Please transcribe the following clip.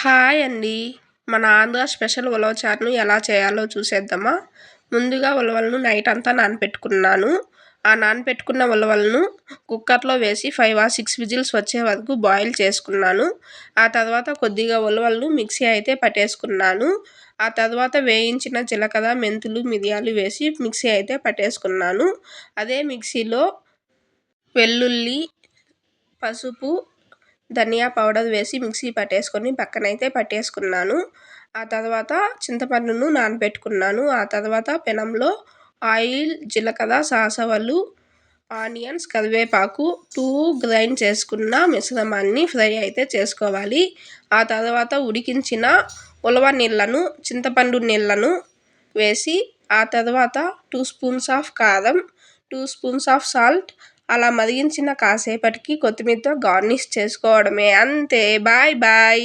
Hi అండి. మన Andhra special ఉలవచారును ఎలా చేయాలో చూసేద్దామా? ముందుగా ఉలవలను నైట్ అంతా నానపెట్టుకున్నాను. ఆ నానపెట్టుకున్న ఉలవలను కుక్కర్లో వేసి 5 or 6 విజిల్స్ వచ్చే వరకు బాయిల్ చేసుకున్నాను. ఆ తర్వాత కొద్దిగా ఉలవలను మిక్సీ అయితే పట్టేసుకున్నాను. ఆ తర్వాత వేయించిన జీలకర్ర, మెంతులు, మిరియాలు వేసి మిక్సీ అయితే పట్టేసుకున్నాను. అదే మిక్సీలో వెల్లుల్లి, పసుపు, ధనియా పౌడర్ వేసి మిక్సీ పట్టేసుకొని పక్కనైతే పట్టేసుకున్నాను. ఆ తర్వాత చింతపండును నానబెట్టుకున్నాను. ఆ తర్వాత పెనంలో ఆయిల్, జీలకర్ర, సాసవలు, ఆనియన్స్, కరివేపాకు 2 గ్రైండ్ చేసుకున్న మిశ్రమాన్ని ఫ్రై అయితే చేసుకోవాలి. ఆ తర్వాత ఉడికించిన ఉలవ నీళ్ళను, చింతపండు నీళ్ళను వేసి ఆ తర్వాత 2 స్పూన్స్ ఆఫ్ కారం, 2 స్పూన్స్ ఆఫ్ సాల్ట్ అలా మరిగించిన కాసేపటికి కొత్తిమీరతో గార్నిష్ చేసుకోవడమే. అంతే. Bye bye.